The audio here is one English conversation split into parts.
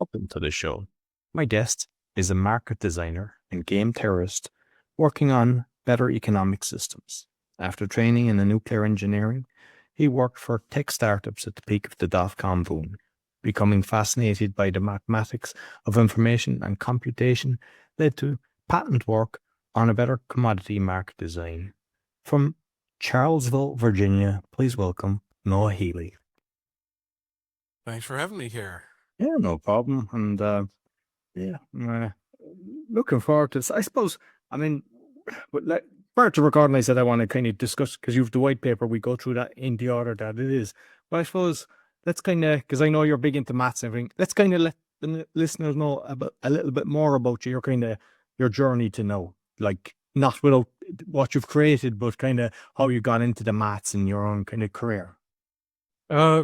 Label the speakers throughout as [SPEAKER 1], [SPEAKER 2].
[SPEAKER 1] Welcome to the show. My guest is a market designer and game theorist working on better economic systems. After training in nuclear engineering, he worked for tech startups at the peak of the dot-com boom. Becoming fascinated by the mathematics of information and computation led to patent work on a better commodity market design. From Charlesville, Virginia, please welcome Noah Healy.
[SPEAKER 2] Thanks for having me here.
[SPEAKER 1] Yeah, no problem. And yeah, I'm looking forward to this. I suppose, I mean, but prior to recording, I said I want to kind of discuss, because you've the white paper, we go through that in the order that it is. But I suppose let's kind of, because I know you're big into maths and everything, let's kind of let the listeners know about a little bit more about your kind of your journey to know, like not without what you've created, but kind of how you got into the maths in your own kind of career.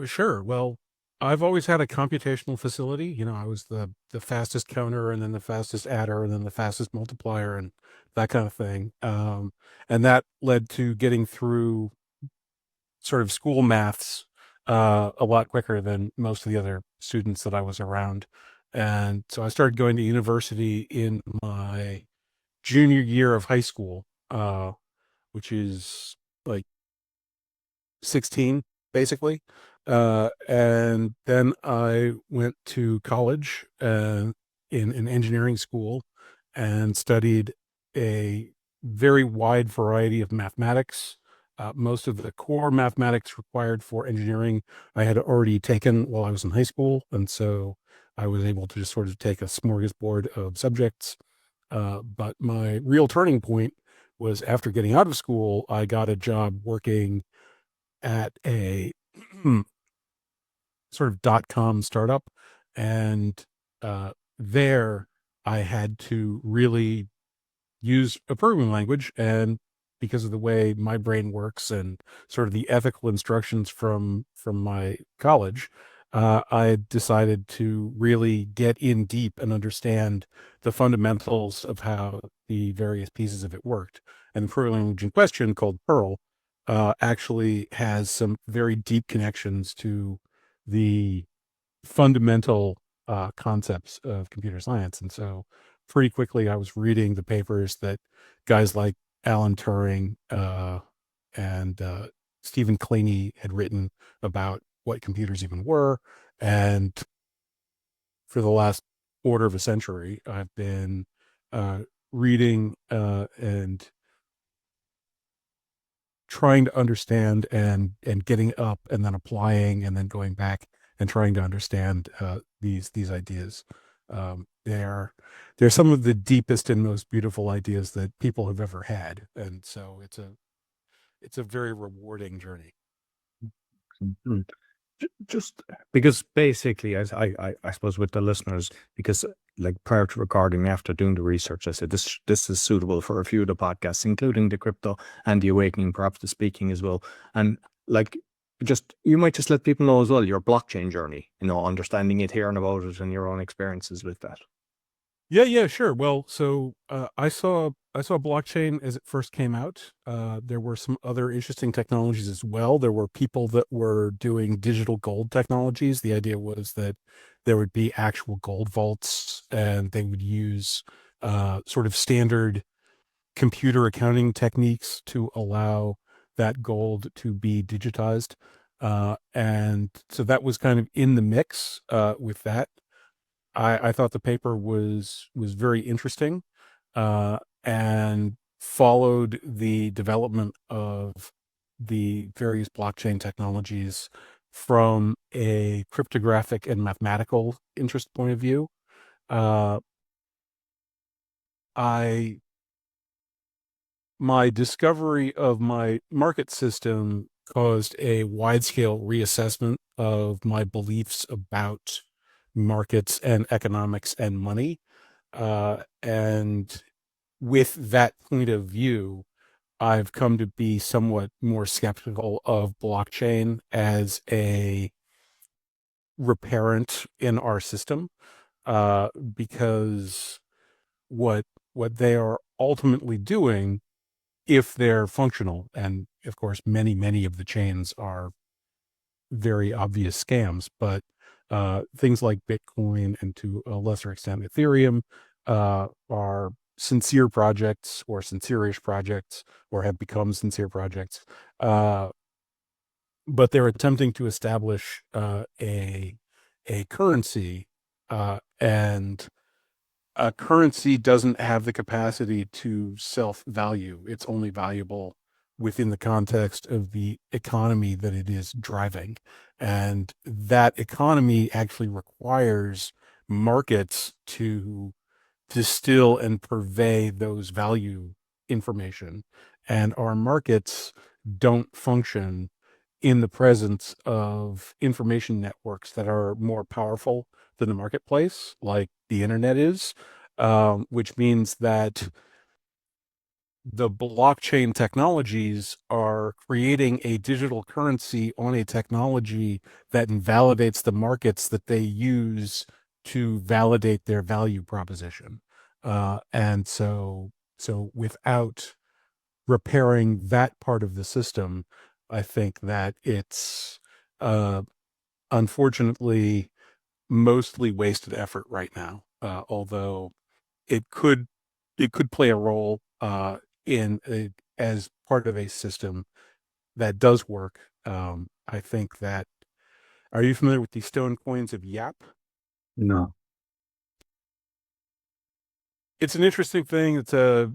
[SPEAKER 2] Sure. Well, I've always had a computational facility. I was the fastest counter and then the fastest adder and then the fastest multiplier and that kind of thing. And that led to getting through sort of school maths a lot quicker than most of the other students that I was around. And so I started going to university in my junior year of high school, which is like 16 basically. And then I went to college in an engineering school and studied a very wide variety of mathematics. Most of the core mathematics required for engineering I had already taken while I was in high school, and so I was able to just sort of take a smorgasbord of subjects. But my real turning point was after getting out of school. I got a job working at a sort of dot-com startup, and there I had to really use a programming language, and because of the way my brain works and sort of the ethical instructions from my college, I decided to really get in deep and understand the fundamentals of how the various pieces of it worked. And the programming language in question, called Perl, actually has some very deep connections to the fundamental concepts of computer science. And so pretty quickly I was reading the papers that guys like Alan Turing and Stephen Kleene had written about what computers even were. And for the last quarter of a century, I've been reading and trying to understand and getting up and then applying and then going back and trying to understand these ideas. They're some of the deepest and most beautiful ideas that people have ever had, and so it's a very rewarding journey.
[SPEAKER 1] Mhm. Just because basically, as I suppose with the listeners, because like prior to recording, after doing the research, I said this is suitable for a few of the podcasts, including the crypto and the awakening, perhaps the speaking as well. And like, just you might just let people know as well your blockchain journey, understanding it, hearing about it, and your own experiences with that.
[SPEAKER 2] Yeah, sure. Well, so I saw blockchain as it first came out. There were some other interesting technologies as well. There were people that were doing digital gold technologies. The idea was that there would be actual gold vaults, and they would use sort of standard computer accounting techniques to allow that gold to be digitized. And so that was kind of in the mix with that. I thought the paper was very interesting, and followed the development of the various blockchain technologies from a cryptographic and mathematical interest point of view. Uh, I My discovery of my market system caused a wide scale reassessment of my beliefs about markets and economics and money. And with that point of view, I've come to be somewhat more skeptical of blockchain as a reparent in our system, because what what they are ultimately doing, if they're functional, and of course many of the chains are very obvious scams, but Things like Bitcoin and to a lesser extent Ethereum are sincere projects or sincere-ish projects or have become sincere projects. Uh, but they're attempting to establish a currency, and a currency doesn't have the capacity to self-value. It's only valuable within the context of the economy that it is driving. And that economy actually requires markets to distill and purvey those value information. And our markets don't function in the presence of information networks that are more powerful than the marketplace, like the internet is, which means that the blockchain technologies are creating a digital currency on a technology that invalidates the markets that they use to validate their value proposition. And so without repairing that part of the system, I think that it's unfortunately mostly wasted effort right now. Although it could it could play a role as part of a system that does work. I think that. Are you familiar with the stone coins of Yap?
[SPEAKER 1] No.
[SPEAKER 2] It's an interesting thing. It's a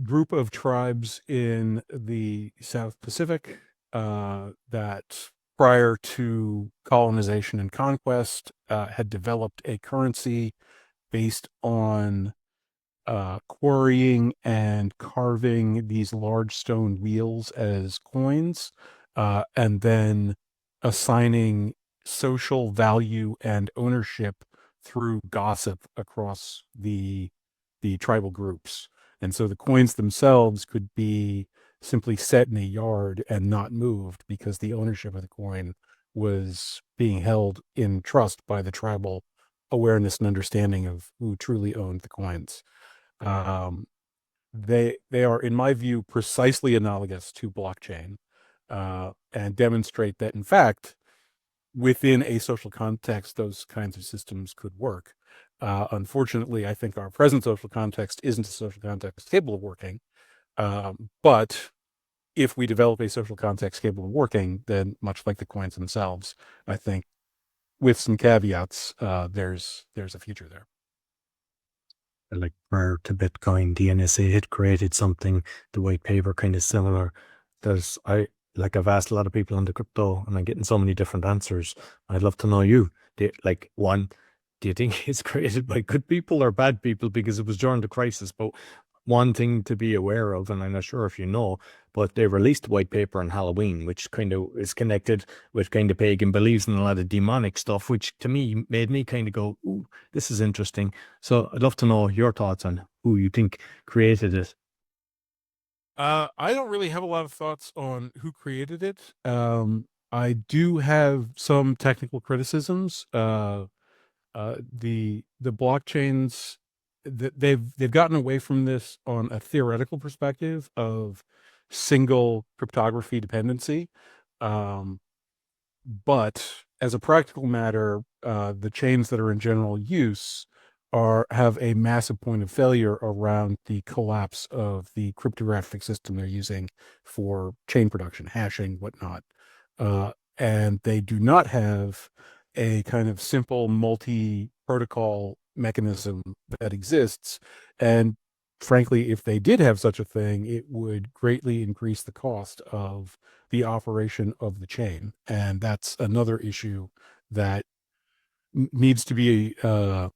[SPEAKER 2] group of tribes in the South Pacific that, prior to colonization and conquest, had developed a currency based on quarrying and carving these large stone wheels as coins, and then assigning social value and ownership through gossip across the tribal groups. And so the coins themselves could be simply set in a yard and not moved because the ownership of the coin was being held in trust by the tribal awareness and understanding of who truly owned the coins. Um, they are, in my view, precisely analogous to blockchain, and demonstrate that, in fact, within a social context, those kinds of systems could work. Unfortunately, I think our present social context isn't a social context capable of working. But if we develop a social context capable of working, then much like the coins themselves, I think, with some caveats, there's a future there.
[SPEAKER 1] Like prior to Bitcoin, the NSA had created something, the white paper kind of similar. I've asked a lot of people on the crypto and I'm getting so many different answers. I'd love to know you. One, do you think it's created by good people or bad people? Because it was during the crisis. But one thing to be aware of, and I'm not sure if you know, but they released white paper on Halloween, which kind of is connected with kind of pagan beliefs and a lot of demonic stuff, which to me made me kind of go, ooh, this is interesting. So I'd love to know your thoughts on who you think created it.
[SPEAKER 2] I don't really have a lot of thoughts on who created it. I do have some technical criticisms. The blockchains that they've gotten away from this on a theoretical perspective of single cryptography dependency. Um, but as a practical matter, the chains that are in general use have a massive point of failure around the collapse of the cryptographic system they're using for chain production, hashing, whatnot. And they do not have a kind of simple multi-protocol mechanism that exists. And frankly, if they did have such a thing, it would greatly increase the cost of the operation of the chain. And that's another issue that needs to be, I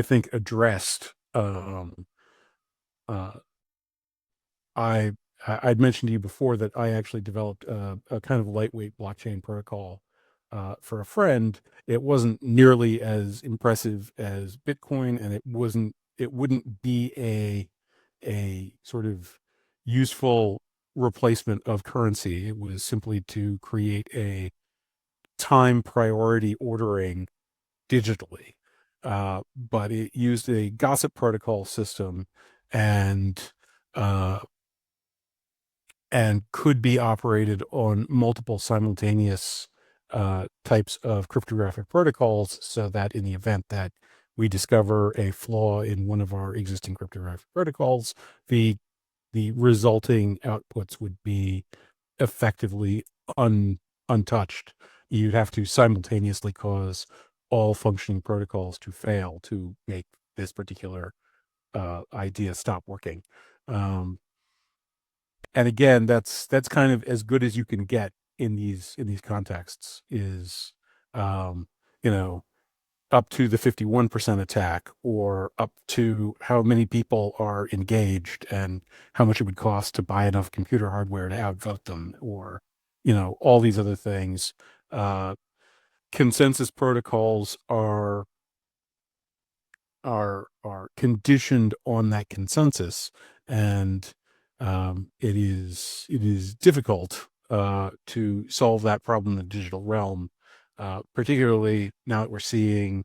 [SPEAKER 2] think, addressed. Uh, I I'd mentioned to you before that I actually developed a kind of lightweight blockchain protocol for a friend. It wasn't nearly as impressive as Bitcoin, and it wouldn't be a sort of useful replacement of currency. It was simply to create a time priority ordering digitally. But it used a gossip protocol system, and uh, and could be operated on multiple simultaneous types of cryptographic protocols, so that in the event that we discover a flaw in one of our existing cryptographic protocols, the resulting outputs would be effectively untouched. You'd have to simultaneously cause all functioning protocols to fail to make this particular idea stop working. Um, and again, that's kind of as good as you can get in these contexts. Is um, you know, up to the 51% attack, or up to how many people are engaged and how much it would cost to buy enough computer hardware to outvote them, or all these other things. Uh, Consensus protocols are conditioned on that consensus, and it is difficult to solve that problem in the digital realm, particularly now that we're seeing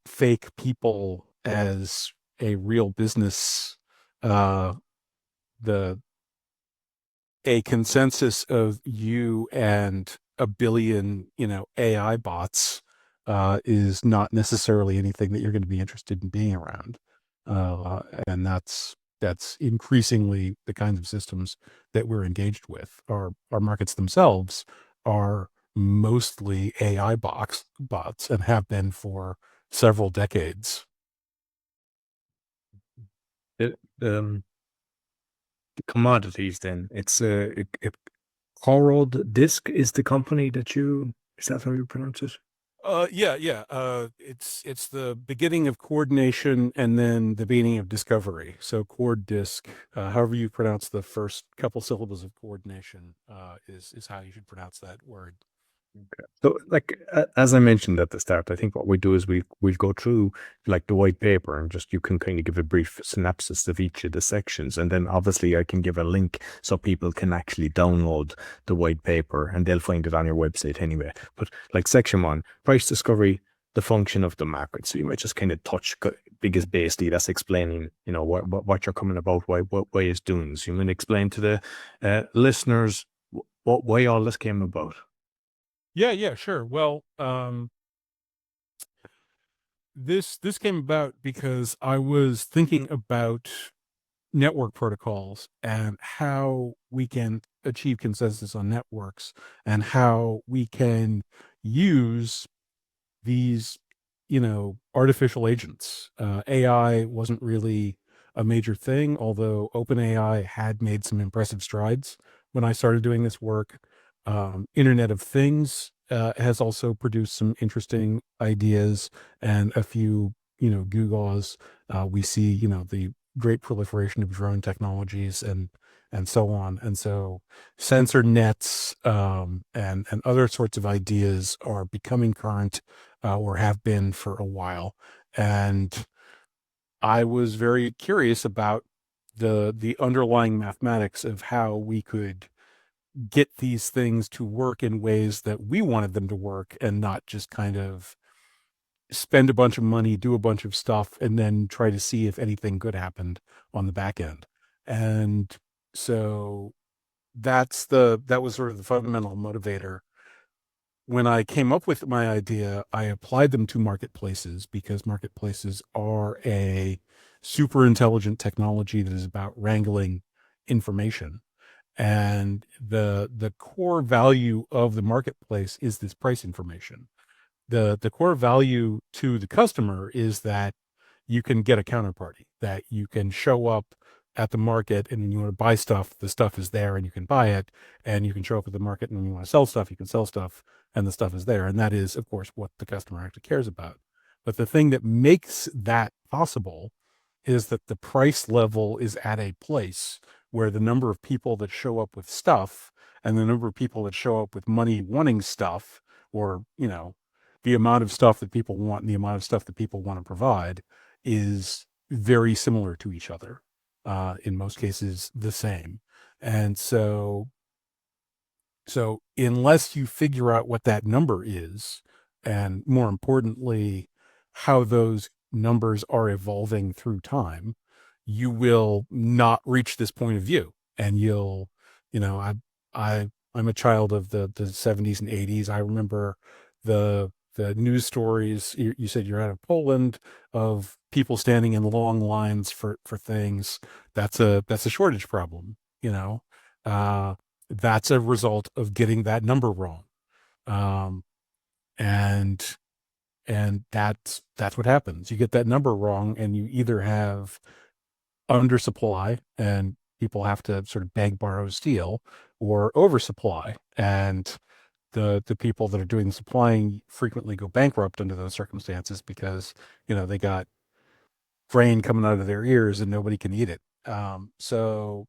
[SPEAKER 2] fake people as a real business. uh the a consensus of you and a billion AI bots is not necessarily anything that you're going to be interested in being around. And that's increasingly the kinds of systems that we're engaged with. Our markets themselves are mostly AI bots and have been for several decades.
[SPEAKER 1] The, the commodities, then it's Coordisc is the company that you, is that how you pronounce it?
[SPEAKER 2] Yeah, yeah. It's the beginning of coordination and then the beginning of discovery. So Coordisc, however you pronounce the first couple syllables of coordination, is how you should pronounce that word.
[SPEAKER 1] So, like as I mentioned at the start, I think what we do is we'll go through like the white paper, and just you can kind of give a brief synopsis of each of the sections, and then obviously I can give a link so people can actually download the white paper, and they'll find it on your website anyway. But like section one, price discovery, the function of the market. So you might just kind of touch because basically that's explaining what you're coming about, why it's doing. So you might explain to the listeners why all this came about.
[SPEAKER 2] Yeah, yeah, sure. Well, this came about because I was thinking about network protocols and how we can achieve consensus on networks, and how we can use these artificial agents. AI wasn't really a major thing, although OpenAI had made some impressive strides when I started doing this work. Internet of Things has also produced some interesting ideas and a few gewgaws. We see the great proliferation of drone technologies and so on. And so sensor nets, and other sorts of ideas are becoming current, or have been for a while. And I was very curious about the underlying mathematics of how we could get these things to work in ways that we wanted them to work, and not just kind of spend a bunch of money, do a bunch of stuff, and then try to see if anything good happened on the back end. And so that was sort of the fundamental motivator. When I came up with my idea, I applied them to marketplaces, because marketplaces are a super intelligent technology that is about wrangling information. And the core value of the marketplace is this price information. The core value to the customer is that you can get a counterparty, that you can show up at the market, and when you want to buy stuff, the stuff is there and you can buy it. And you can show up at the market, and when you want to sell stuff, you can sell stuff and the stuff is there. And that is, of course, what the customer actually cares about. But the thing that makes that possible is that the price level is at a place where the number of people that show up with stuff, and the number of people that show up with money wanting stuff, or the amount of stuff that people want and the amount of stuff that people want to provide, is very similar to each other. In most cases, the same. And so unless you figure out what that number is, and more importantly, how those numbers are evolving through time, you will not reach this point of view. And you'll, you know, I I'm a child of the 70s and 80s. I remember the news stories. You said you're out of Poland, of people standing in long lines for things. That's a shortage problem, you know. Uh, that's a result of getting that number wrong. Um, and that's what happens. You get that number wrong, and you either have undersupply and people have to sort of beg, borrow, steal, or oversupply, and the people that are doing the supplying frequently go bankrupt under those circumstances because they got grain coming out of their ears and nobody can eat it. So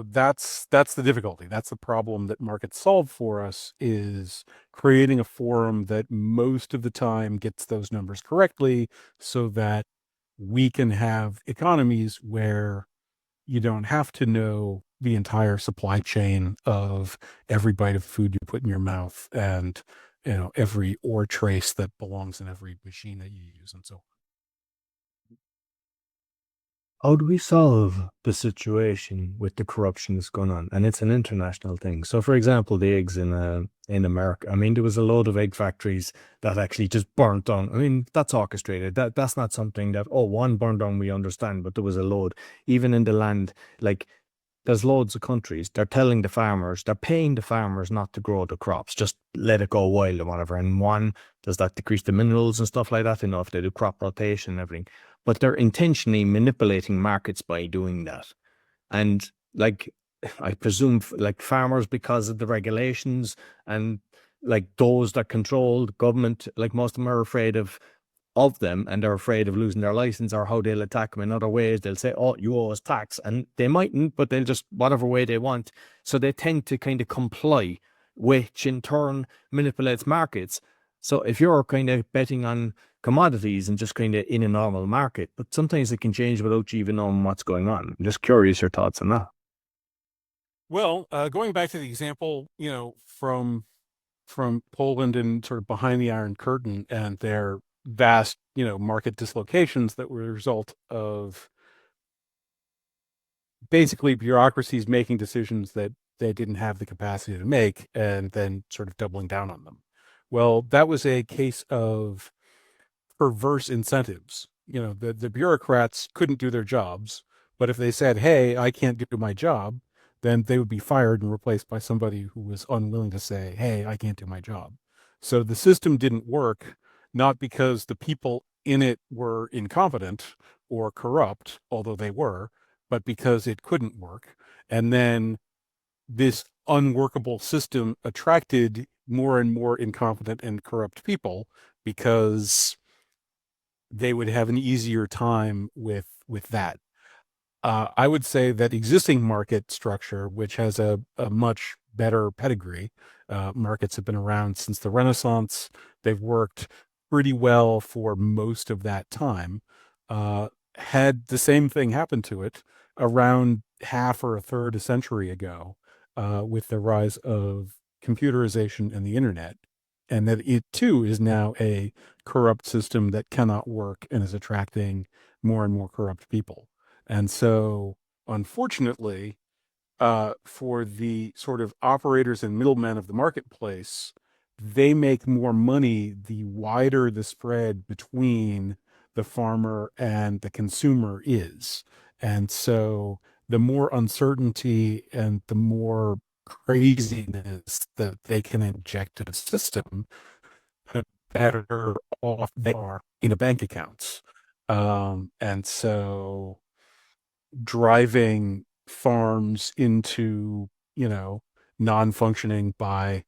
[SPEAKER 2] that's the difficulty. That's the problem that markets solve for us, is creating a forum that most of the time gets those numbers correctly, so that we can have economies where you don't have to know the entire supply chain of every bite of food you put in your mouth, and every ore trace that belongs in every machine that you use, and so
[SPEAKER 1] How do we solve the situation with the corruption that's going on? And it's an international thing. So, for example, the eggs in America. I mean, there was a load of egg factories that actually just burnt down. I mean, that's orchestrated. That's not something that, oh, one burned down, we understand, but there was a load. Even in the land, like, there's loads of countries, they're telling the farmers, they're paying the farmers not to grow the crops, just let it go wild or whatever. And one, does that decrease the minerals and stuff like that? If they do crop rotation and everything. But they're intentionally manipulating markets by doing that. And like, I presume, like farmers, because of the regulations and like those that control the government, like most of them are afraid of them, and they're afraid of losing their license, or how they'll attack them in other ways. They'll say, oh, you owe us tax, and they mightn't, but they'll just whatever way they want. So they tend to kind of comply, which in turn manipulates markets. So if you're kind of betting on commodities and just kind of in a normal market, but sometimes it can change without you even knowing what's going on. I'm just curious your thoughts on that.
[SPEAKER 2] well, going back to the example, from Poland and sort of behind the Iron Curtain and their vast, market dislocations that were a result of basically bureaucracies making decisions that they didn't have the capacity to make, and then sort of doubling down on them. Well, that was a case of perverse incentives. The bureaucrats couldn't do their jobs, but if they said, "Hey, I can't do my job," then they would be fired and replaced by somebody who was unwilling to say, "Hey, I can't do my job." So the system didn't work, not because the people in it were incompetent or corrupt, although they were, but because it couldn't work. And then this unworkable system attracted more and more incompetent and corrupt people, because they would have an easier time with that. I would say that existing market structure, which has a much better pedigree, markets have been around since the Renaissance. They've worked pretty well for most of that time. Had the same thing happen to it around half or a third a century ago, with the rise of computerization and the internet, and that it too is now a corrupt system that cannot work and is attracting more and more corrupt people. And so, unfortunately, for the sort of operators and middlemen of the marketplace, they make more money the wider the spread between the farmer and the consumer is. And so, the more uncertainty and the more craziness that they can inject into the system, the better off they are in a bank accounts. And so driving farms into, non-functioning by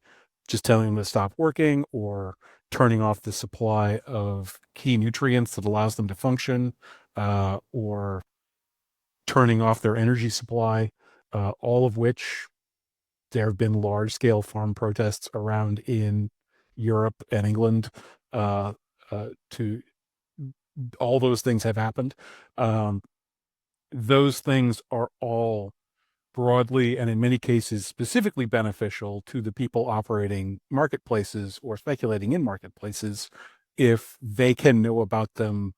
[SPEAKER 2] just telling them to stop working, or turning off the supply of key nutrients that allows them to function, or turning off their energy supply, all of which there have been large scale farm protests around in Europe and England. To All those things have happened. Um, those things are all broadly and in many cases specifically beneficial to the people operating marketplaces or speculating in marketplaces, if they can know about them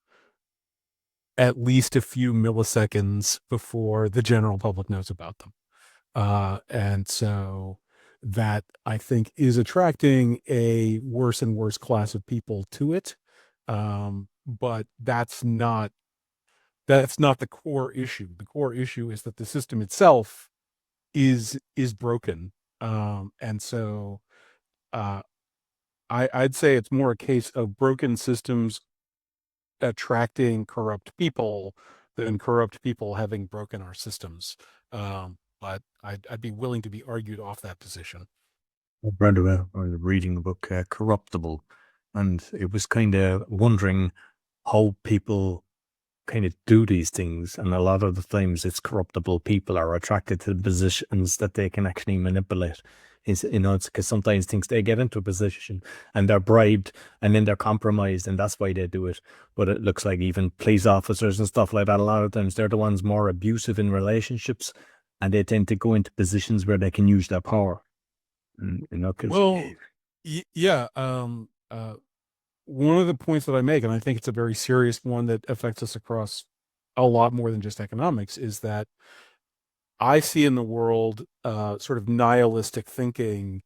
[SPEAKER 2] at least a few milliseconds before the general public knows about them. And so that I think is attracting a worse and worse class of people to it. But that's not the core issue. The core issue is that the system itself is broken. And so uh, I'd say it's more a case of broken systems attracting corrupt people than corrupt people having broken our systems. But I'd be willing to be argued off that position.
[SPEAKER 1] I've read about, I was reading the book Corruptible, and it was kind of wondering how people kind of do these things. And a lot of the times, it's corruptible people are attracted to the positions that they can actually manipulate. It's because sometimes things they get into a position and they're bribed and then they're compromised, and that's why they do it. But it looks like even police officers and stuff like that, a lot of times they're the ones more abusive in relationships, and they tend to go into positions where they can use their power. And, because
[SPEAKER 2] Well, yeah. One of the points that I make, and I think it's a very serious one that affects us across a lot more than just economics, is that I see in the world sort of nihilistic thinking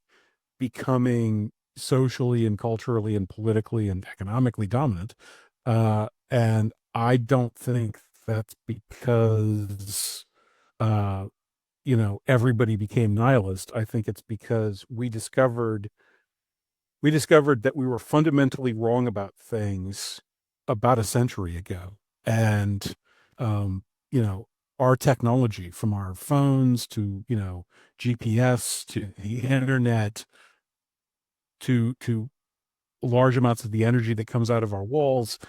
[SPEAKER 2] becoming socially and culturally and politically and economically dominant. And I don't think that's because, uh, everybody became nihilist. I think it's because we discovered that we were fundamentally wrong about things about a century ago. And, um, you know, our technology, from our phones to, GPS to the internet to large amounts of the energy that comes out of our walls,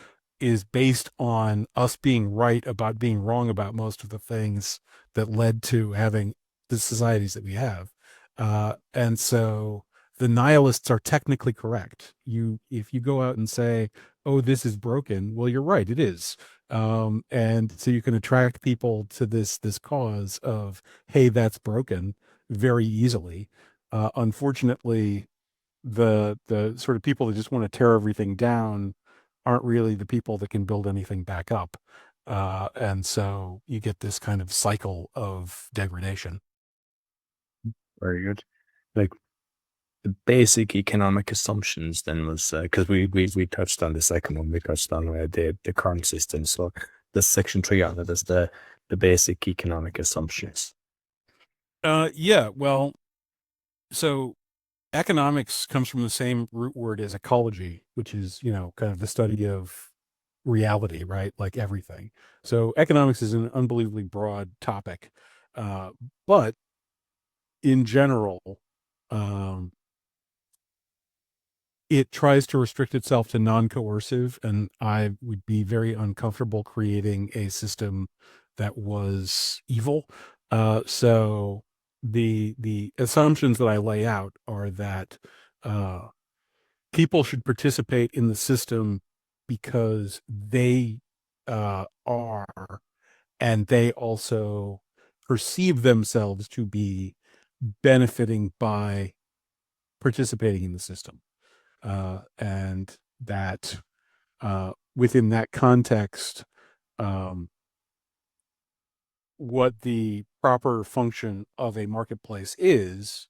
[SPEAKER 2] is based on us being right about being wrong about most of the things that led to having the societies that we have. And so the nihilists are technically correct. If you go out and say, "Oh, this is broken," well, you're right, it is. And so you can attract people to this cause of, "Hey, that's broken," very easily. Unfortunately, the sort of people that just want to tear everything down aren't really the people that can build anything back up. And so you get this kind of cycle of degradation.
[SPEAKER 1] very good. Like the basic economic assumptions then was because we touched on the second one, we touched on the current system. So the section three on it is the basic economic assumptions.
[SPEAKER 2] Yeah, well, so economics comes from the same root word as ecology, which is, kind of the study of reality, right? Like everything. So economics is an unbelievably broad topic. Uh, but in general, um, it tries to restrict itself to non-coercive, and I would be very uncomfortable creating a system that was evil. So the assumptions that I lay out are that uh, people should participate in the system because they are, and they also perceive themselves to be benefiting by participating in the system. And that within that context, um, what the proper function of a marketplace is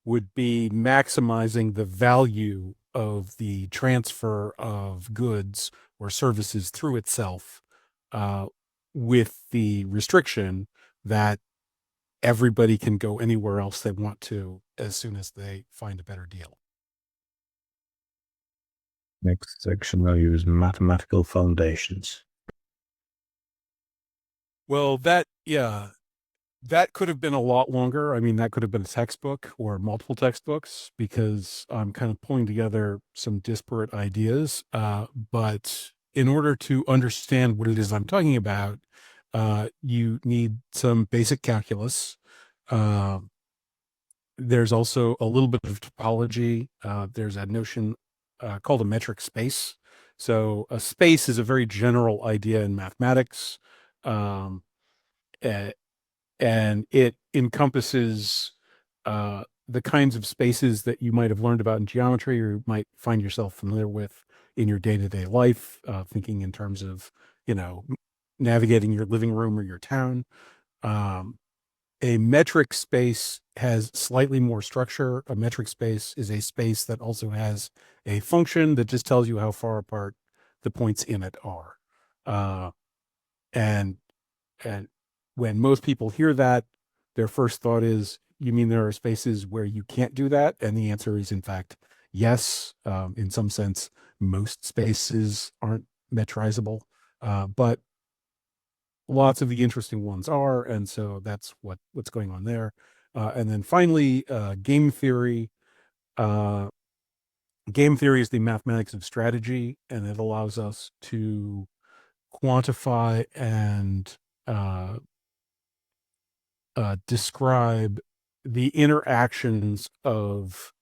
[SPEAKER 2] would be maximizing the value of the transfer of goods or services through itself, uh, with the restriction that everybody can go anywhere else they want to as soon as they find a better deal.
[SPEAKER 1] Next section I'll use mathematical foundations.
[SPEAKER 2] Well, yeah, that could have been a lot longer. I mean, that could have been a textbook or multiple textbooks, because I'm kind of pulling together some disparate ideas. But in order to understand what it is I'm talking about, you need some basic calculus. Uh, there's also a little bit of topology. There's a notion called a metric space. So a space is a very general idea in mathematics. Um, and it encompasses the kinds of spaces that you might have learned about in geometry, or you might find yourself familiar with in your day-to-day life, thinking in terms of, navigating your living room or your town. Um, a metric space has slightly more structure. A metric space is a space that also has a function that just tells you how far apart the points in it are. Uh, and and when most people hear that, their first thought is, you mean there are spaces where you can't do that? And the answer is, in fact, yes. In some sense, most spaces aren't metrizable, but lots of the interesting ones are, and so that's what's going on there. And then finally, game theory. Uh, Game theory is the mathematics of strategy, and it allows us to quantify and uh, describe the interactions of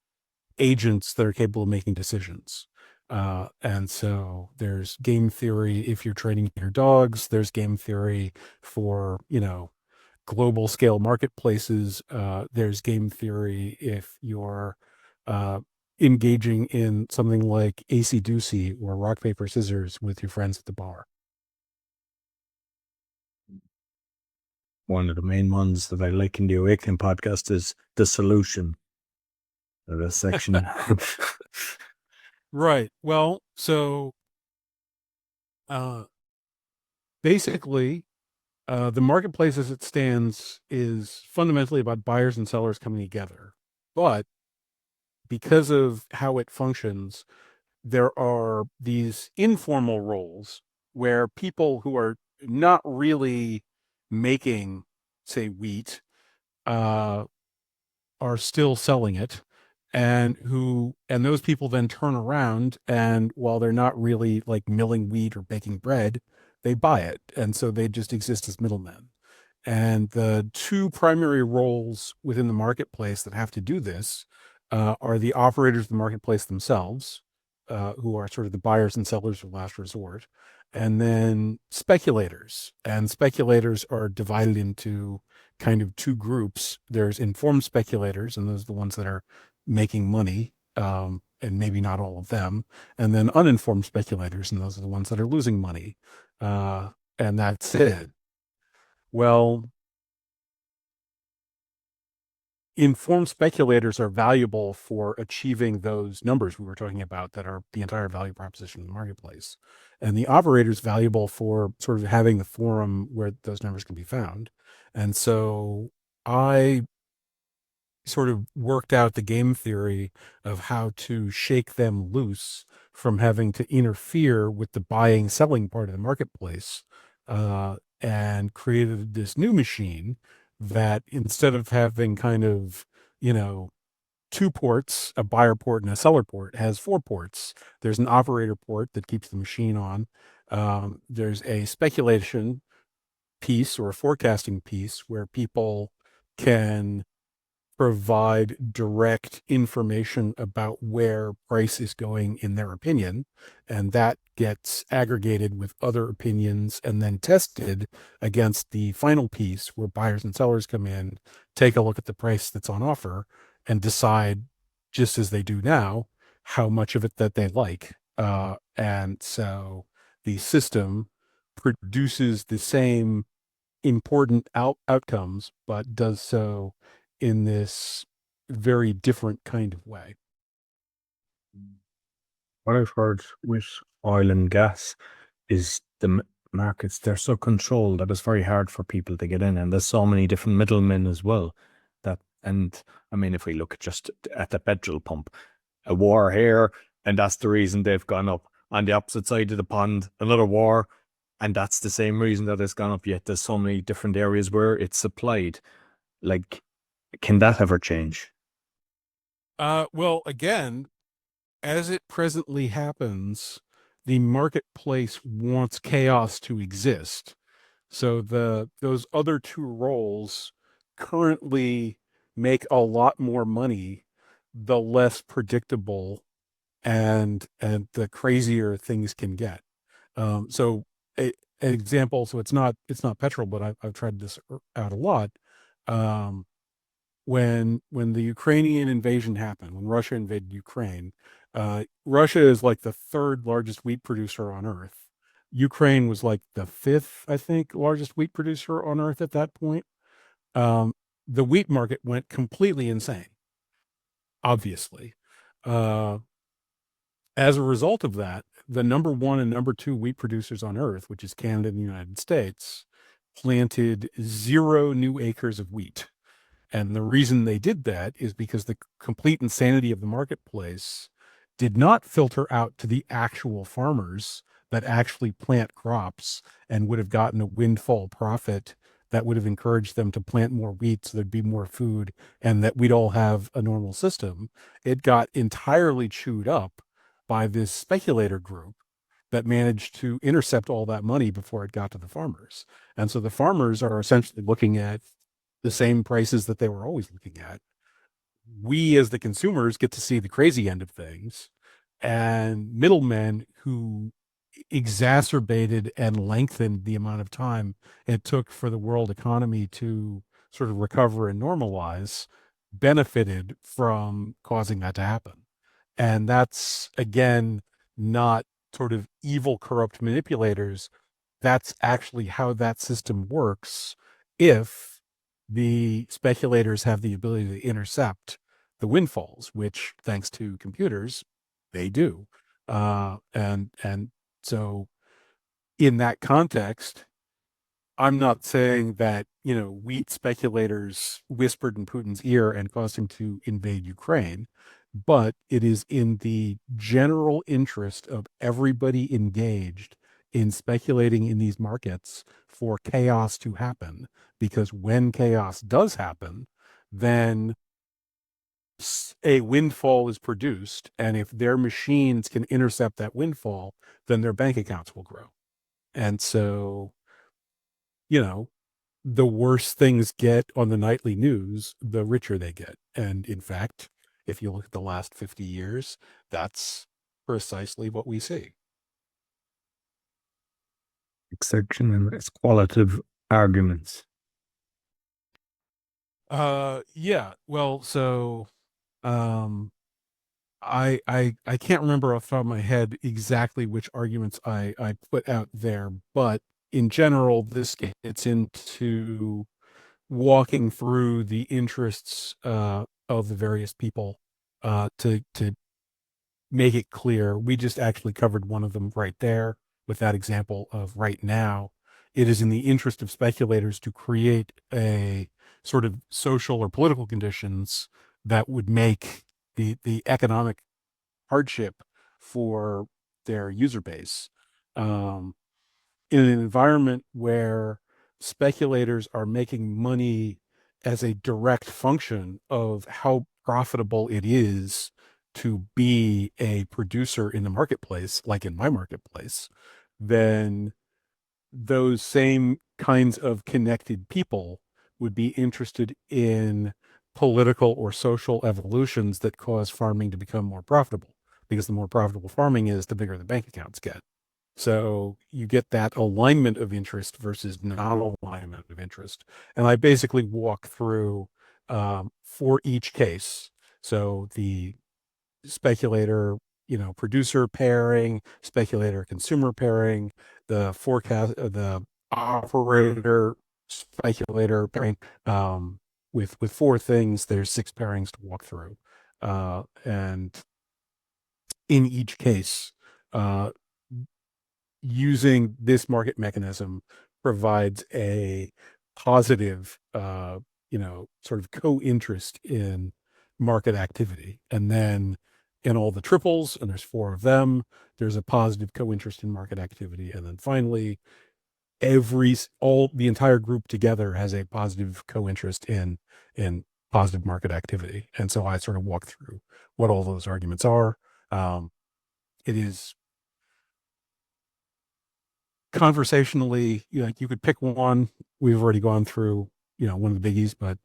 [SPEAKER 2] agents that are capable of making decisions. And so there's game theory if you're training your dogs. There's game theory for, global scale marketplaces. There's game theory if you're uh, engaging in something like AC Doocy or rock, paper, scissors with your friends at the bar.
[SPEAKER 1] One of the main ones that I like in the Awakening podcast is the solution. The section.
[SPEAKER 2] Right. Well, so uh, basically, the marketplace as it stands is fundamentally about buyers and sellers coming together. But because of how it functions, there are these informal roles where people who are not really making, say, wheat, uh, are still selling it, and those people then turn around, and while they're not really like milling wheat or baking bread, they buy it, and so they just exist as middlemen. And the two primary roles within the marketplace that have to do this are the operators of the marketplace themselves, who are sort of the buyers and sellers of last resort, and then speculators. And speculators are divided into kind of two groups. There's informed speculators, and those are the ones that are making money, and maybe not all of them. And then uninformed speculators, and those are the ones that are losing money. And that's it. Well, informed speculators are valuable for achieving those numbers we were talking about that are the entire value proposition in the marketplace. And the operator is valuable for sort of having the forum where those numbers can be found. And so I sort of worked out the game theory of how to shake them loose from having to interfere with the buying selling part of the marketplace, and created this new machine that instead of having kind of, you know, two ports, a buyer port and a seller port, has four ports. There's an operator port that keeps the machine on. There's a speculation piece or a forecasting piece where people can provide direct information about where price is going in their opinion, and that gets aggregated with other opinions and then tested against the final piece where buyers and sellers come in, take a look at the price that's on offer, and decide, just as they do now, how much of it that they like. And so the system produces the same important outcomes, but does so in this very different kind of way.
[SPEAKER 1] What I've heard with oil and gas is markets, they're so controlled that it's very hard for people to get in, and there's so many different middlemen as well. And I mean, if we look just at the petrol pump, a war here, and that's the reason they've gone up. On the opposite side of the pond, another war, and that's the same reason that it's gone up. Yet there's so many different areas where it's supplied. Like, can that ever change?
[SPEAKER 2] Well, again, as it presently happens, the marketplace wants chaos to exist. So those other two roles currently make a lot more money the less predictable and the crazier things can get. So an example, so it's not petrol, but I've tried this out a lot. Um, when the Ukrainian invasion happened, when Russia invaded Ukraine, Russia is like the third largest wheat producer on earth. Ukraine was like the fifth, I think, largest wheat producer on earth at that point. Um, the wheat market went completely insane, obviously. Uh, as a result of that, the number one and number two wheat producers on earth, which is Canada and the United States, planted 0 new acres of wheat. And the reason they did that is because the complete insanity of the marketplace did not filter out to the actual farmers that actually plant crops and would have gotten a windfall profit that would have encouraged them to plant more wheat so there'd be more food and that we'd all have a normal system. It got entirely chewed up by this speculator group that managed to intercept all that money before it got to the farmers. And so the farmers are essentially looking at the same prices that they were always looking at. We, as the consumers, get to see the crazy end of things, and middlemen who exacerbated and lengthened the amount of time it took for the world economy to sort of recover and normalize benefited from causing that to happen. And that's, again, not sort of evil, corrupt manipulators. That's actually how that system works if the speculators have the ability to intercept the windfalls, which, thanks to computers, they do. And so, in that context, I'm not saying that, wheat speculators whispered in Putin's ear and caused him to invade Ukraine, but it is in the general interest of everybody engaged in speculating in these markets for chaos to happen. Because when chaos does happen, then a windfall is produced. And if their machines can intercept that windfall, then their bank accounts will grow. And so, you know, the worse things get on the nightly news, the richer they get. And in fact, if you look at the last 50 years, that's precisely what we see.
[SPEAKER 1] Section and its qualitative arguments.
[SPEAKER 2] Yeah. Well, so um I can't remember off the top of my head exactly which arguments I put out there, but in general, this gets into walking through the interests of the various people to make it clear. We just actually covered one of them right there with that example of right now. It is in the interest of speculators to create a sort of social or political conditions that would make the economic hardship for their user base. Um, in an environment where speculators are making money as a direct function of how profitable it is to be a producer in the marketplace, like in my marketplace, then those same kinds of connected people would be interested in political or social evolutions that cause farming to become more profitable. Because the more profitable farming is, the bigger the bank accounts get. So you get that alignment of interest versus non-alignment of interest. And I basically walk through for each case. So the speculator, producer pairing, speculator consumer pairing, the forecast, the operator speculator pairing. With 4 things, there's 6 pairings to walk through. And in each case, uh, using this market mechanism provides a positive, sort of co-interest in market activity. And then in all the triples, and there's 4 of them, there's a positive co-interest in market activity. And then finally, the entire group together has a positive co-interest in positive market activity. And so I sort of walk through what all those arguments are. It is conversationally, like you could pick one. We've already gone through, one of the biggies, but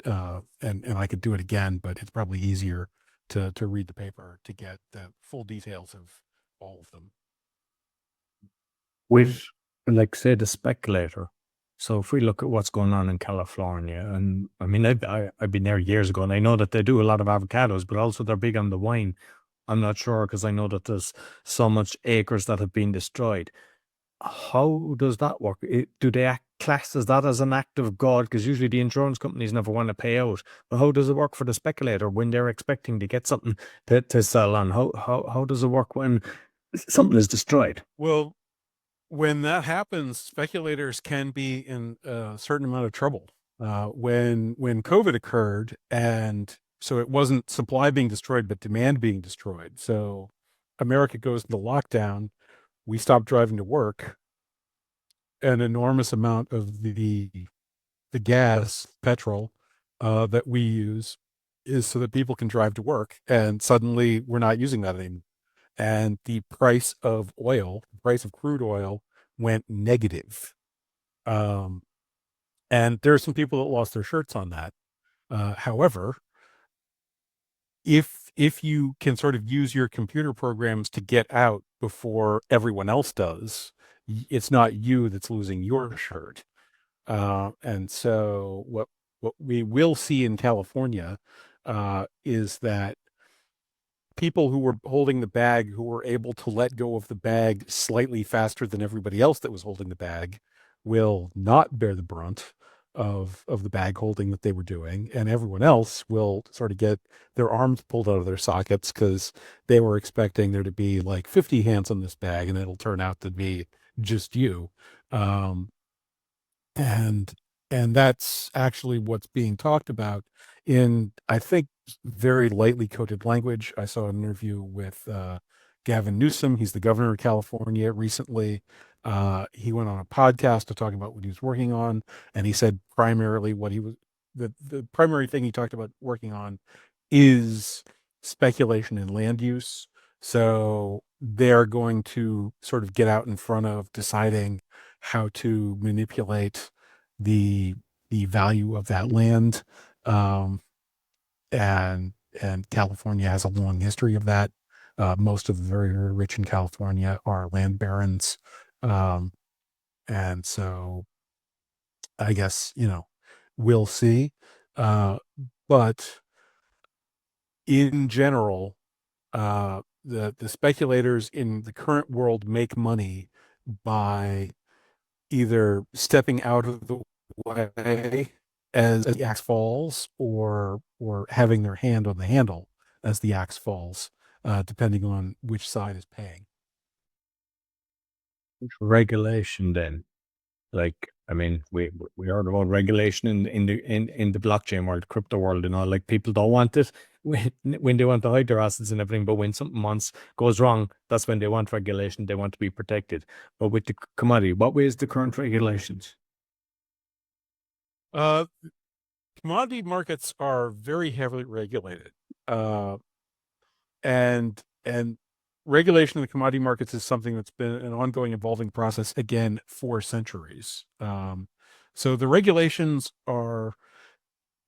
[SPEAKER 2] and I could do it again, but it's probably easier to read the paper to get the full details of all of them.
[SPEAKER 1] With, like, say, the speculator. So if we look at what's going on in California, and I mean, I've been there years ago, and I know that they do a lot of avocados, but also they're big on the wine. I'm not sure because I know that there's so much acres that have been destroyed. How does that work? Do they class as that as an act of God? Because usually the insurance companies never want to pay out. But how does it work for the speculator when they're expecting to get something to sell on? How does it work when something is destroyed?
[SPEAKER 2] Well, when that happens, speculators can be in a certain amount of trouble. When COVID occurred, and so it wasn't supply being destroyed, but demand being destroyed. So America goes into lockdown. We stop driving to work. An enormous amount of the gas, petrol, that we use is so that people can drive to work, and suddenly we're not using that anymore. And the price of oil, the price of crude oil, went negative. Um, and there are some people that lost their shirts on that. However, if you can sort of use your computer programs to get out before everyone else does, it's not you that's losing your shirt. And so what we will see in California is that people who were holding the bag, who were able to let go of the bag slightly faster than everybody else that was holding the bag, will not bear the brunt of the bag holding that they were doing, and everyone else will sort of get their arms pulled out of their sockets because they were expecting there to be like 50 hands on this bag, and it'll turn out to be just you. Um, and and that's actually what's being talked about in, I think, very lightly coded language. I saw an interview with Gavin Newsom. He's the governor of California recently. He went on a podcast to talk about what he was working on, and he said primarily what he was the primary thing he talked about working on is speculation in land use. So they're going to sort of get out in front of deciding how to manipulate the the value of that land. Um, and California has a long history of that. Most of the very, very rich in California are land barons. Um, and so I guess, we'll see. Uh, but in general, the speculators in the current world make money by either stepping out of the way as the axe falls, or having their hand on the handle as the axe falls, depending on which side is paying.
[SPEAKER 1] Regulation then. Like, I mean, we heard about regulation in the blockchain world, crypto world, and all. Like, people don't want it when they want to hide their assets and everything. But when something once goes wrong, that's when they want regulation. They want to be protected. But with the commodity, what way is the current regulations?
[SPEAKER 2] Uh, Commodity markets are very heavily regulated, uh, and regulation of the commodity markets is something that's been an ongoing, evolving process again for centuries. So the regulations are,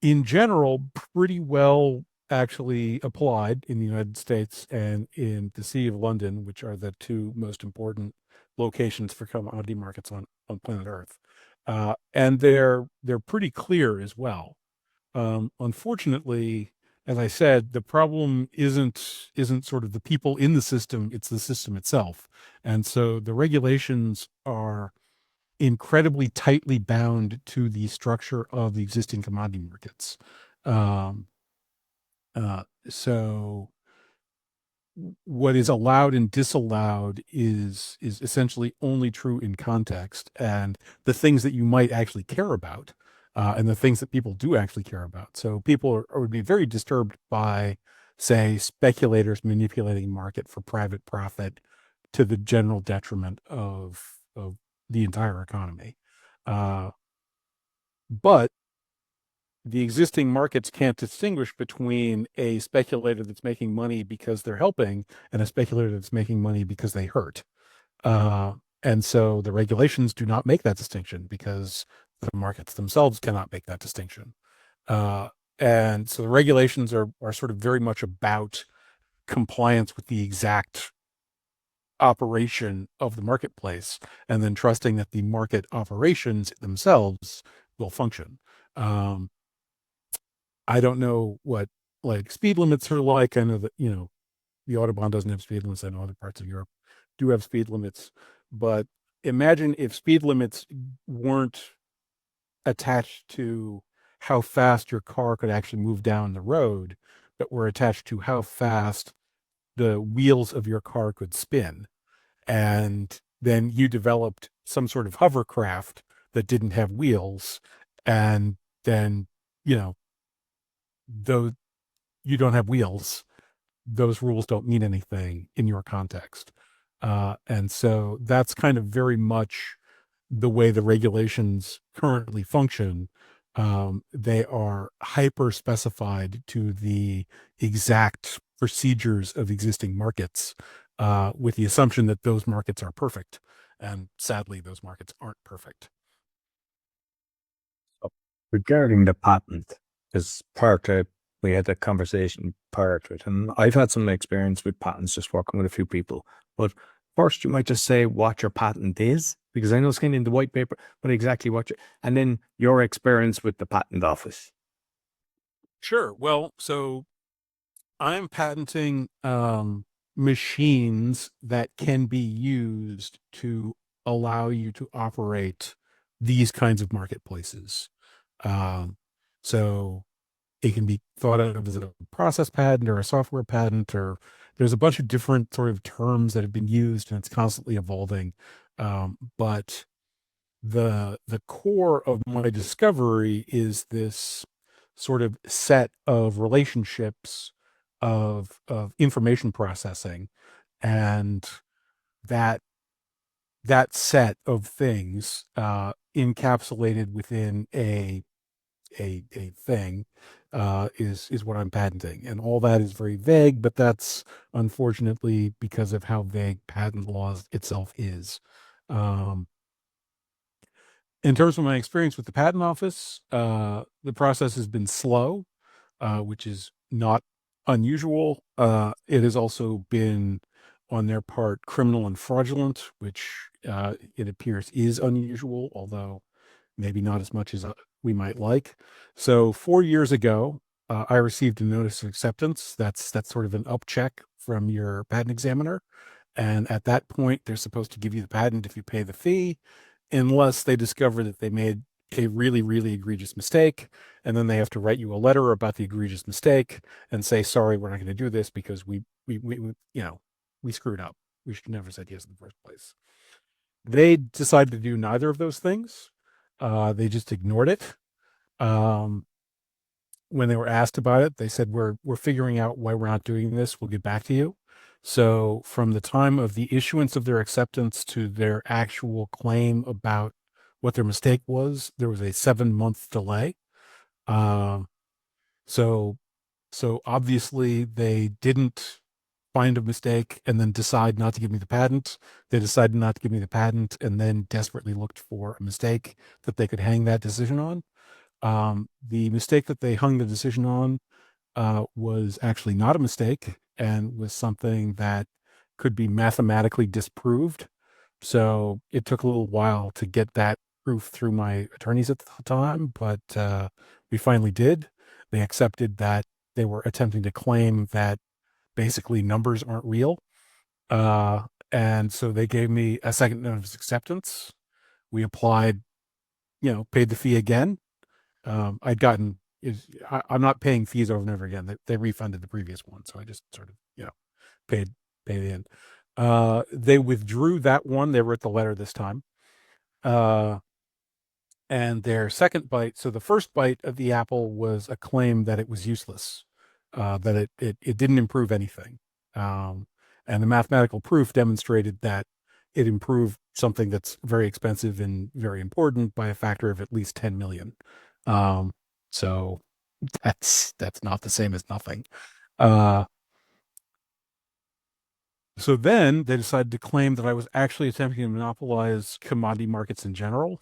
[SPEAKER 2] in general, pretty well actually applied in the United States and in the City of London, which are the two most important locations for commodity markets on planet Earth. And they're pretty clear as well. Unfortunately, as I said, the problem isn't sort of the people in the system; it's the system itself. And so the regulations are incredibly tightly bound to the structure of the existing commodity markets. Um, so what is allowed and disallowed is essentially only true in context, and the things that you might actually care about, and the things that people do actually care about. So people would be very disturbed by, say, speculators manipulating market for private profit to the general detriment of the entire economy. Uh, but the existing markets can't distinguish between a speculator that's making money because they're helping and a speculator that's making money because they hurt. And so the regulations do not make that distinction because the markets themselves cannot make that distinction. Uh, and so the regulations are sort of very much about compliance with the exact operation of the marketplace, and then trusting that the market operations themselves will function. Um, I don't know what like speed limits are like. I know that, the Autobahn doesn't have speed limits. I know other parts of Europe do have speed limits, but imagine if speed limits weren't attached to how fast your car could actually move down the road, but were attached to how fast the wheels of your car could spin. And then you developed some sort of hovercraft that didn't have wheels. And then, you know, though you don't have wheels, those rules don't mean anything in your context. And so that's kind of very much the way the regulations currently function. They are hyper specified to the exact procedures of existing markets, with the assumption that those markets are perfect. And sadly, those markets aren't perfect.
[SPEAKER 1] So regarding the patent, because prior to we had that conversation prior to it, and I've had some experience with patents just working with a few people. But first, you might just say what your patent is, because I know it's kind of in the white paper, but exactly what you, and then your experience with the patent office.
[SPEAKER 2] Sure. Well, so I'm patenting machines that can be used to allow you to operate these kinds of marketplaces. Um, so it can be thought of as a process patent or a software patent, or there's a bunch of different sort of terms that have been used, and it's constantly evolving. But the core of my discovery is this sort of set of relationships of information processing, and that that set of things encapsulated within a thing is what I'm patenting, and all that is very vague. But that's unfortunately because of how vague patent laws itself is. Um, in terms of my experience with the patent office, the process has been slow, which is not unusual. It has also been, on their part, criminal and fraudulent, which it appears is unusual, although maybe not as much as we might like. So 4 years ago, I received a notice of acceptance. That's sort of an up check from your patent examiner. And at that point, they're supposed to give you the patent if you pay the fee, unless they discover that they made a really, really egregious mistake. And then they have to write you a letter about the egregious mistake and say, sorry, we're not going to do this because we screwed up. We should never said yes in the first place. They decided to do neither of those things. They just ignored it. Um, when they were asked about it, they said, we're figuring out why we're not doing this. We'll get back to you. So from the time of the issuance of their acceptance to their actual claim about what their mistake was, there was a 7 month delay. Um, so so obviously they didn't find a mistake and then decide not to give me the patent. They decided not to give me the patent and then desperately looked for a mistake that they could hang that decision on. The mistake that they hung the decision on was actually not a mistake and was something that could be mathematically disproved. So it took a little while to get that proof through my attorneys at the time, but we finally did. They accepted that they were attempting to claim that basically numbers aren't real. Uh, and so they gave me a second notice of acceptance. We applied, paid the fee again. I'd gotten I'm not paying fees over and over again. They refunded the previous one, so I just sort of paid paid in. They withdrew that one. They wrote the letter this time. Uh, and their second bite. So the first bite of the apple was a claim that it was useless, that it didn't improve anything, um, and the mathematical proof demonstrated that it improved something that's very expensive and very important by a factor of at least 10 million. Um, so that's not the same as nothing. Uh, so then they decided to claim that I was actually attempting to monopolize commodity markets in general.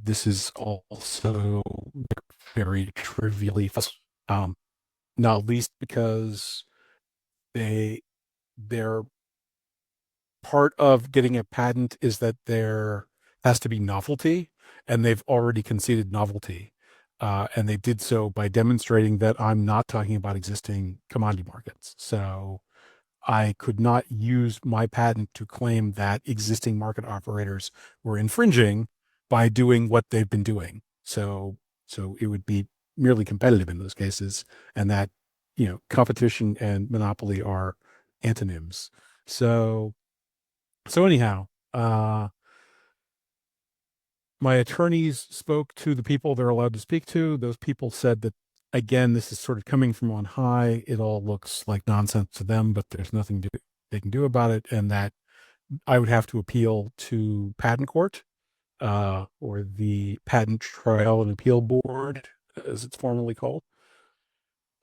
[SPEAKER 2] This is also very trivially, um, not least because their part of getting a patent is that there has to be novelty, and they've already conceded novelty. And they did so by demonstrating that I'm not talking about existing commodity markets. So I could not use my patent to claim that existing market operators were infringing by doing what they've been doing. So it would be merely competitive in those cases, and that, competition and monopoly are antonyms. So so anyhow, my attorneys spoke to the people they're allowed to speak to. Those people said that, again, this is sort of coming from on high. It all looks like nonsense to them, but there's nothing they can do about it, and that I would have to appeal to patent court, or the Patent Trial and Appeal Board, as it's formally called.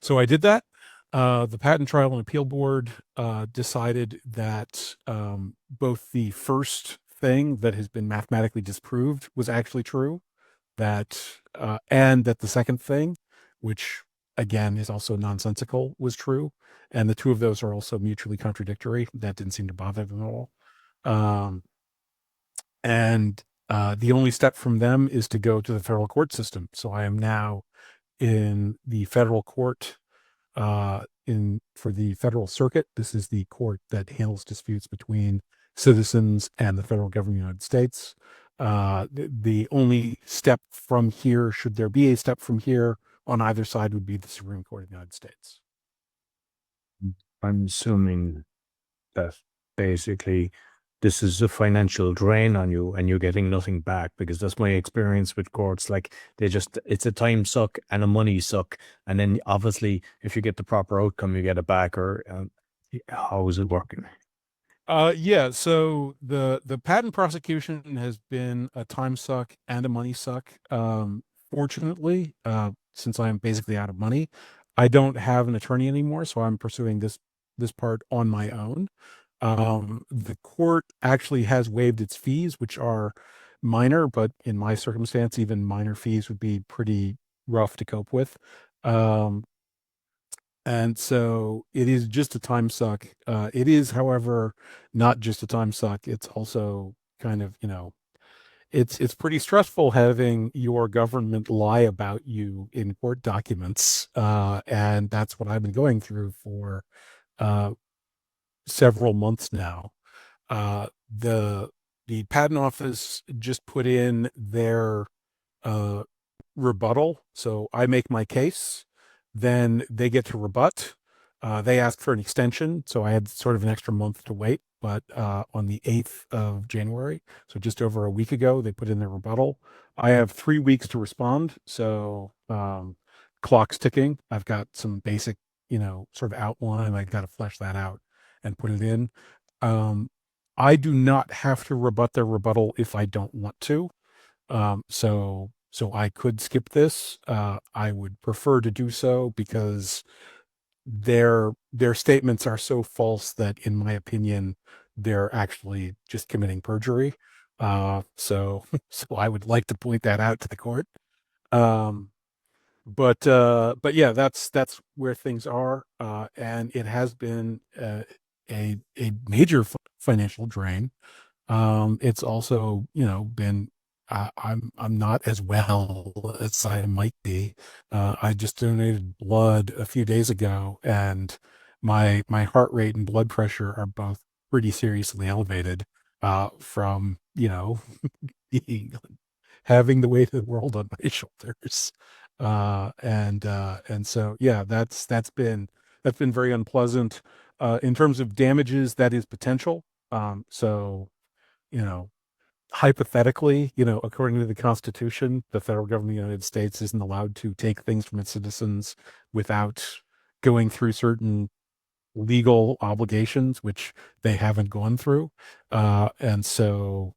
[SPEAKER 2] So I did that. The Patent Trial and Appeal Board decided that both the first thing that has been mathematically disproved was actually true, and that the second thing, which again is also nonsensical, was true, and the two of those are also mutually contradictory. That didn't seem to bother them at all. Um, and the only step from them is to go to the federal court system. So I am now in the federal court, in for the Federal Circuit. This is the court that handles disputes between citizens and the federal government of the United States. The only step from here, should there be a step from here on either side, would be the Supreme Court of the United States.
[SPEAKER 1] I'm assuming that basically this is a financial drain on you and you're getting nothing back, because that's my experience with courts. Like, it's a time suck and a money suck. And then obviously if you get the proper outcome, you get it back. Or how is it working?
[SPEAKER 2] Yeah, so the patent prosecution has been a time suck and a money suck. Fortunately, since I'm basically out of money, I don't have an attorney anymore, so I'm pursuing this part on my own. The court actually has waived its fees, which are minor, but in my circumstance, even minor fees would be pretty rough to cope with. And so it is just a time suck. It is, however, not just a time suck. It's also kind of, it's pretty stressful having your government lie about you in court documents. And that's what I've been going through for uh, several months now. The patent office just put in their uh, rebuttal. So I make my case, then they get to rebut. They ask for an extension, so I had sort of an extra month to wait. But on the 8th of January, so just over a week ago, they put in their rebuttal. I have 3 weeks to respond, so clock's ticking. I've got some basic, sort of outline. I got to flesh that out and put it in. Um, I do not have to rebut their rebuttal if I don't want to. So I could skip this. I would prefer to do so because their statements are so false that, in my opinion, they're actually just committing perjury. So so I would like to point that out to the court. Um, but yeah, that's where things are, and it has been a major financial drain. It's also, been, I'm not as well as I might be. I just donated blood a few days ago, and my heart rate and blood pressure are both pretty seriously elevated, from, being, having the weight of the world on my shoulders. And so yeah, that's been very unpleasant. In terms of damages, that is potential. So, you know, hypothetically, according to the Constitution, the federal government of the United States isn't allowed to take things from its citizens without going through certain legal obligations, which they haven't gone through. And so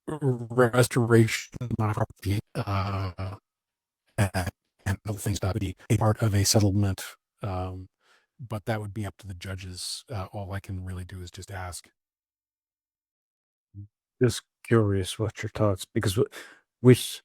[SPEAKER 2] restoration of property, and other things that would be a part of a settlement. But that would be up to the judges. All I can really do is just ask.
[SPEAKER 1] Just curious what your thoughts, because with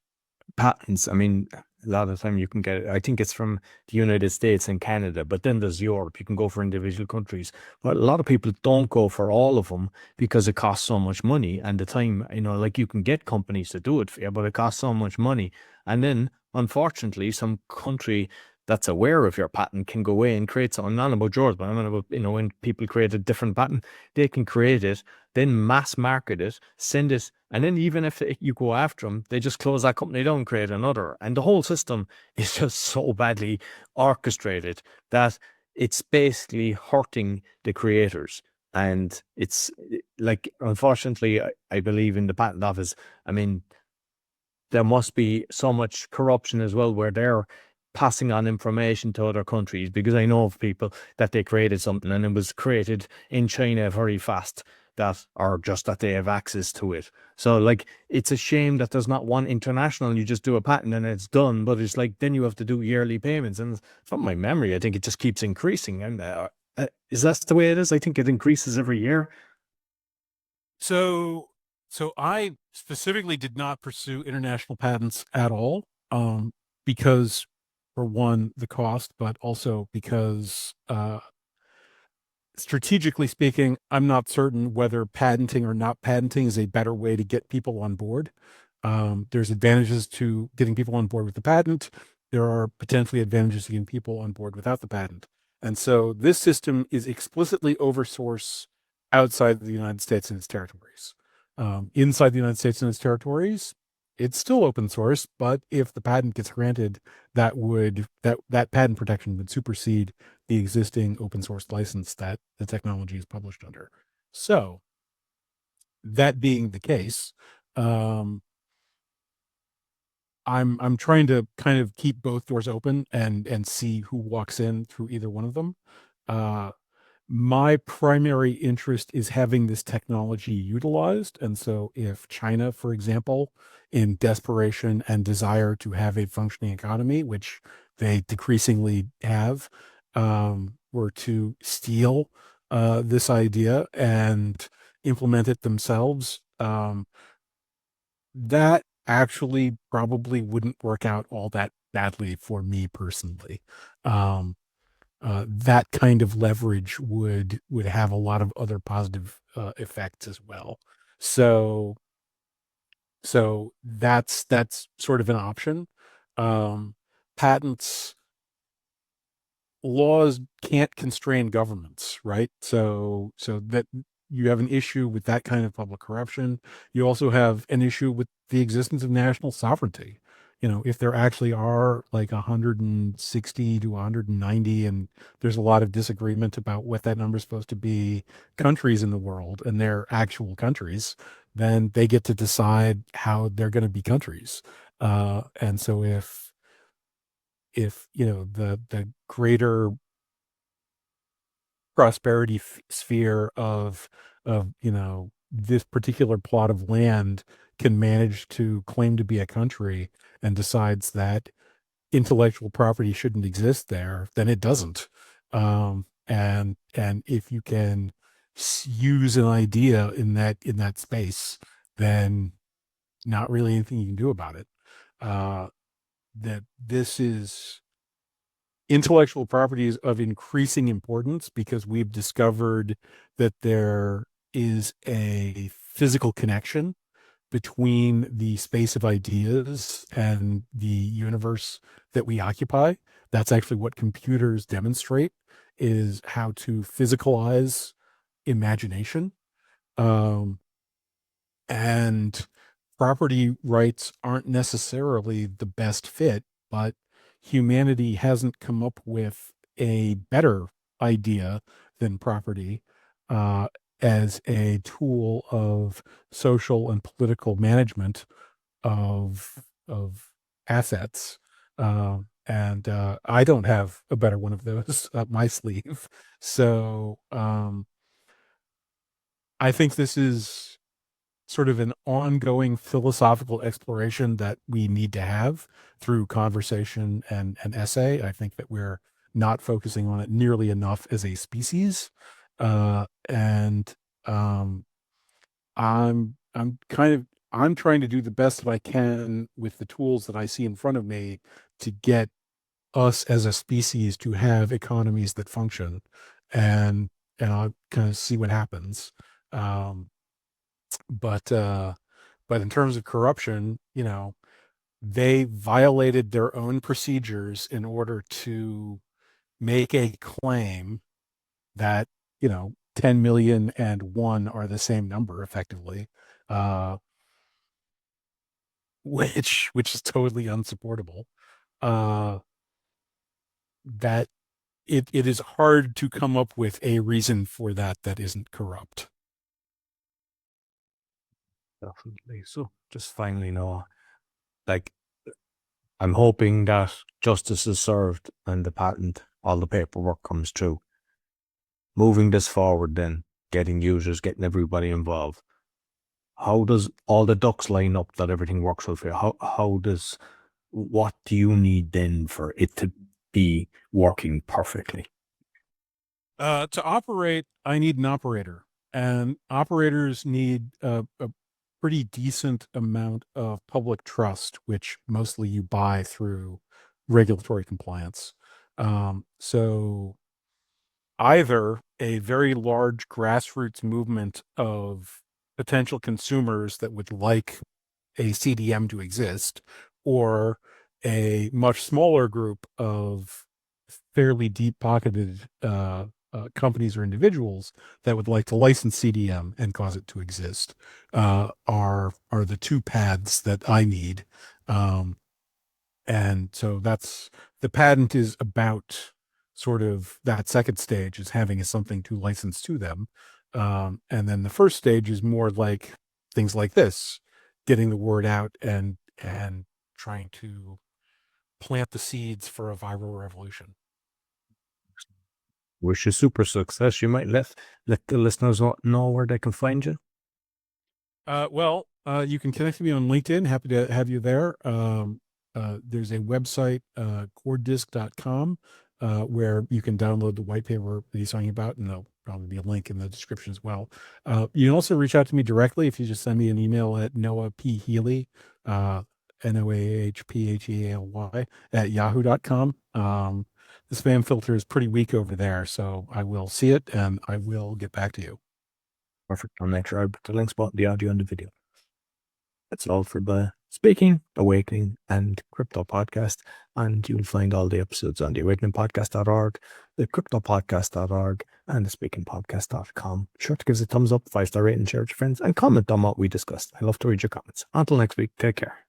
[SPEAKER 1] patents, I mean, a lot of the time you can get it. I think it's from the United States and Canada, but then there's Europe. You can go for individual countries, but a lot of people don't go for all of them because it costs so much money and the time. Like, you can get companies to do it for you, but it costs so much money. And then, unfortunately, some country that's aware of your patent can go away and create something, not about yours, but I'm on about, when people create a different patent, they can create it, then mass market it, send it, and then even if you go after them, they just close that company down, create another. And the whole system is just so badly orchestrated that it's basically hurting the creators. And it's like, unfortunately, I believe in the patent office. I mean, there must be so much corruption as well, where they're passing on information to other countries, because I know of people that they created something and it was created in China very fast, that, or just that they have access to it. So like, it's a shame that there's not one international, you just do a patent and it's done, but it's like, then you have to do yearly payments. And from my memory, I think it just keeps increasing. And is that the way it is? I think it increases every year.
[SPEAKER 2] So, so I specifically did not pursue international patents at all, because, for one, the cost, but also because, strategically speaking, I'm not certain whether patenting or not patenting is a better way to get people on board. There's advantages to getting people on board with the patent. There are potentially advantages to getting people on board without the patent. And so this system is explicitly oversource outside the United States and its territories. Inside the United States and its territories, it's still open source, but if the patent gets granted, that patent protection would supersede the existing open source license that the technology is published under. So, that being the case, um, I'm trying to kind of keep both doors open and see who walks in through either one of them. Uh, my primary interest is having this technology utilized. And so if China, for example, in desperation and desire to have a functioning economy, which they decreasingly have, were to steal this idea and implement it themselves, that actually probably wouldn't work out all that badly for me personally. Um, that kind of leverage would have a lot of other positive effects as well. So that's sort of an option. Um, Patents laws can't constrain governments, right? So that you have an issue with that kind of public corruption. You also have an issue with the existence of national sovereignty. If there actually are like 160 to 190, and there's a lot of disagreement about what that number is supposed to be, countries in the world, and they're actual countries, then they get to decide how they're going to be countries. And so if the greater prosperity sphere of this particular plot of land can manage to claim to be a country and decides that intellectual property shouldn't exist there, then it doesn't. And if you can use an idea in that space, then not really anything you can do about it. That this is intellectual property is of increasing importance because we've discovered that there is a physical connection between the space of ideas and the universe that we occupy. That's actually what computers demonstrate, is how to physicalize imagination. Um, and property rights aren't necessarily the best fit, but humanity hasn't come up with a better idea than property uh, as a tool of social and political management of assets. And I don't have a better one of those up my sleeve. So I think this is sort of an ongoing philosophical exploration that we need to have through conversation and essay. I think that we're not focusing on it nearly enough as a species. And I'm trying to do the best that I can with the tools that I see in front of me to get us as a species to have economies that function, and I'll kind of see what happens. Um, but in terms of corruption, they violated their own procedures in order to make a claim that, 10 million and one are the same number effectively, uh, which is totally unsupportable. Uh, that it is hard to come up with a reason for that isn't corrupt.
[SPEAKER 1] Definitely. So just finally, Noah, like, I'm hoping that justice is served and the patent, all the paperwork comes through. Moving this forward, then getting users, getting everybody involved. How does all the ducks line up that everything works well for you? What do you need then for it to be working perfectly?
[SPEAKER 2] To operate, I need an operator, and operators need a pretty decent amount of public trust, which mostly you buy through regulatory compliance. So either a very large grassroots movement of potential consumers that would like a CDM to exist, or a much smaller group of fairly deep pocketed companies or individuals that would like to license CDM and cause it to exist, are the two paths that I need. Um, and so that's the patent is about sort of that second stage is having something to license to them. And then the first stage is more like things like this, getting the word out and trying to plant the seeds for a viral revolution.
[SPEAKER 1] Wish you super success. You might let the listeners know where they can find you.
[SPEAKER 2] Well, you can connect with me on LinkedIn. Happy to have you there. There's a website, Coordisc.com, where you can download the white paper that he's talking about, and there'll probably be a link in the description as well. You can also reach out to me directly if you just send me an email at Noah P. Healy, NOAHPHEALY at yahoo.com. The spam filter is pretty weak over there, so I will see it and I will get back to you.
[SPEAKER 1] Perfect. I'll make sure I put the links about the audio and the video. That's all for the Speaking, Awakening, and Crypto Podcast. And you'll find all the episodes on the awakeningpodcast.org, the cryptopodcast.org, and the speakingpodcast.com. Sure to give us a thumbs up, 5-star rating, share with your friends, and comment on what we discussed. I love to read your comments. Until next week, take care.